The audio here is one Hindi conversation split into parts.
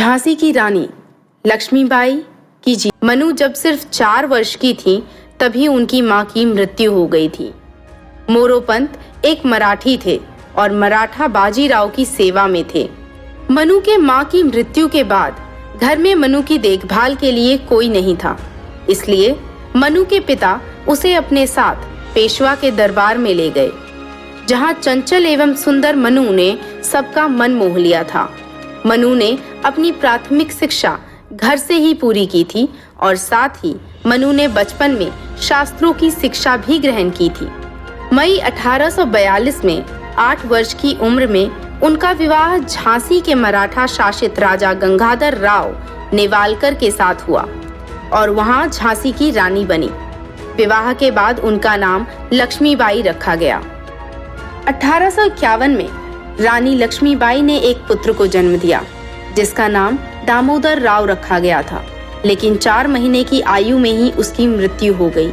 झांसी की रानी लक्ष्मीबाई की मनु जब सिर्फ 4 वर्ष की थी तभी उनकी मां की मृत्यु हो गई थी। मोरोपंत एक मराठी थे और मराठा बाजीराव की सेवा में थे। मनु के मां की मृत्यु के बाद घर में मनु की देखभाल के लिए कोई नहीं था, इसलिए मनु के पिता उसे अपने साथ पेशवा के दरबार में ले गए, जहां चंचल एवं सुंदर मनु ने सबका मन मोह लिया था। मनु ने अपनी प्राथमिक शिक्षा घर से ही पूरी की थी और साथ ही मनु ने बचपन में शास्त्रों की शिक्षा भी ग्रहण की थी। मई 1842 में 8 वर्ष की उम्र में उनका विवाह झांसी के मराठा शासित राजा गंगाधर राव नेवालकर के साथ हुआ और वहां झांसी की रानी बनी। विवाह के बाद उनका नाम लक्ष्मीबाई रखा गया। 1851 में रानी लक्ष्मीबाई ने एक पुत्र को जन्म दिया जिसका नाम दामोदर राव रखा गया था, लेकिन 4 महीने की आयु में ही उसकी मृत्यु हो गई।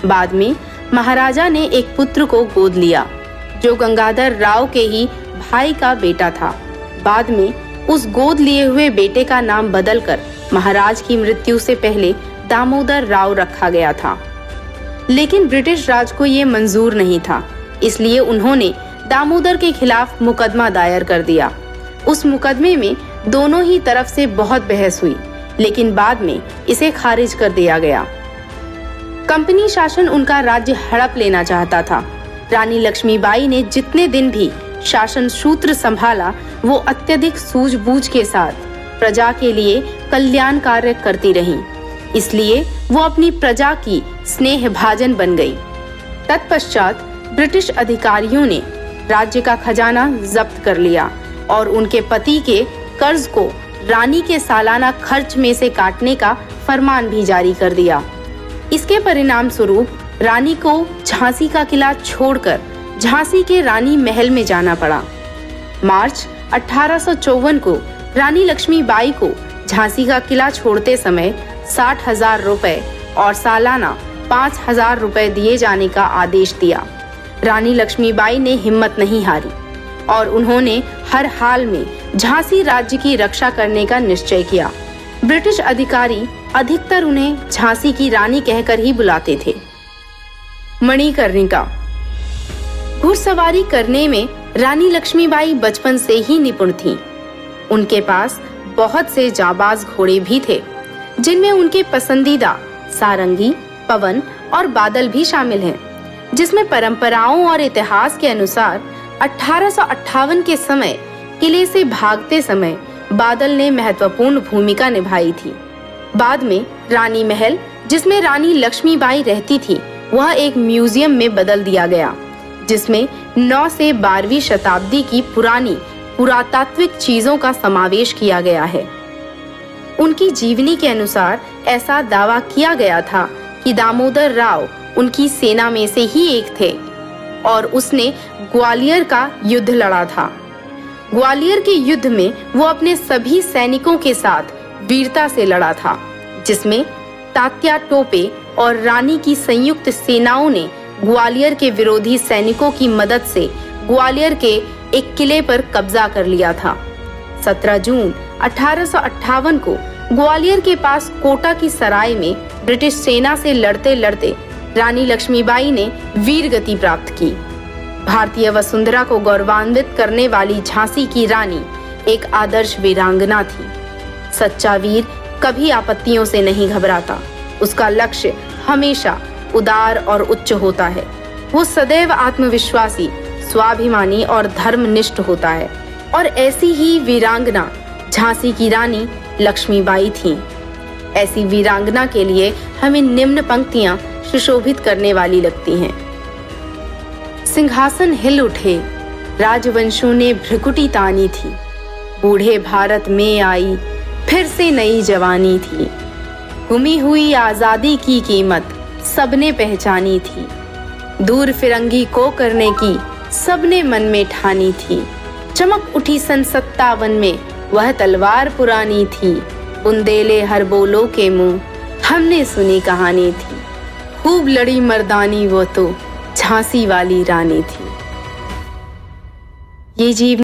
बाद में महाराजा ने एक पुत्र को गोद लिया जो गंगाधर राव के ही भाई का बेटा था। बाद में उस गोद लिए हुए बेटे का नाम बदलकर महाराज की मृत्यु से पहले दामोदर राव रखा गया था, लेकिन ब्रिटिश राज को ये मंजूर नहीं था, इसलिए उन्होंने दामोदर के खिलाफ मुकदमा दायर कर दिया। उस मुकदमे में दोनों ही तरफ से बहुत बहस हुई, लेकिन बाद में इसे खारिज कर दिया गया। कंपनी शासन उनका राज्य हड़प लेना चाहता था। रानी लक्ष्मीबाई ने जितने दिन भी शासन सूत्र संभाला वो अत्यधिक सूझबूझ के साथ प्रजा के लिए कल्याण कार्य करती रहीं, इसलिए वो अपनी प्रजा की स्नेह भाजन बन गई। तत्पश्चात ब्रिटिश अधिकारियों ने राज्य का खजाना जब्त कर लिया और उनके पति के कर्ज को रानी के सालाना खर्च में से काटने का फरमान भी जारी कर दिया। इसके परिणाम स्वरूप रानी को झांसी का किला छोड़कर झांसी के रानी महल में जाना पड़ा। मार्च 1854 को रानी लक्ष्मीबाई को झांसी का किला छोड़ते समय 60,000 रुपए और सालाना 5,000 रुपए दिए जाने का आदेश दिया। रानी लक्ष्मीबाई ने हिम्मत नहीं हारी और उन्होंने हर हाल में झांसी राज्य की रक्षा करने का निश्चय किया। ब्रिटिश अधिकारी अधिकतर उन्हें झांसी की रानी कहकर ही बुलाते थे। मणिकर्णिका। घुड़सवारी करने में रानी लक्ष्मीबाई बचपन से ही निपुण थीं। उनके पास बहुत से जाबाज घोड़े भी थे, जिनमें उनके पसंदीदा सारंगी, पवन और बादल भी शामिल हैं, जिसमें परंपराओं और इतिहास के अनुसार 1858 के समय किले से भागते समय बादल ने महत्वपूर्ण भूमिका निभाई थी। बाद में रानी महल, जिसमें रानी लक्ष्मीबाई रहती थी, वह एक म्यूजियम में बदल दिया गया, जिसमें 9 से 12वीं शताब्दी की पुरानी पुरातात्विक चीजों का समावेश किया गया है। उनकी जीवनी के अनुसार ऐसा दावा किया गया था कि दामोदर राव उनकी सेना में से ही एक थे और उसने ग्वालियर का युद्ध लड़ा था। ग्वालियर के युद्ध में वो अपने सभी सैनिकों के साथ वीरता से लड़ा था, जिसमें तात्या टोपे और रानी की संयुक्त सेनाओं ने ग्वालियर के विरोधी सैनिकों की मदद से ग्वालियर के एक किले पर कब्जा कर लिया था। 17 जून 1858 को ग्वालियर के पास कोटा की सराय में ब्रिटिश सेना से लड़ते लड़ते रानी लक्ष्मीबाई ने वीर गति प्राप्त की। भारतीय वसुंधरा को गौरवान्वित करने वाली झांसी की रानी एक आदर्श वीरांगना थी। सच्चा वीर कभी आपत्तियों से नहीं घबराता। उसका लक्ष्य हमेशा उदार और उच्च होता है। वो सदैव आत्मविश्वासी, स्वाभिमानी और धर्मनिष्ठ होता है और ऐसी ही वीरांगना झांसी की रानी लक्ष्मीबाई थी। ऐसी वीरांगना के लिए हमें निम्न पंक्तियां सुशोभित करने वाली लगती हैं। सिंहासन हिल उठे, राजवंशों ने भ्रिकुटी तानी थी, बूढ़े भारत में आई फिर से नई जवानी थी, गुमी हुई आजादी की कीमत सबने पहचानी थी, दूर फिरंगी को करने की सबने मन में ठानी थी, चमक उठी सन 57 में वह तलवार पुरानी थी, बुंदेले हर बोलो के मुंह हमने सुनी कहानी थी, खूब लड़ी मर्दानी वो तो झांसी वाली रानी थी। ये जीव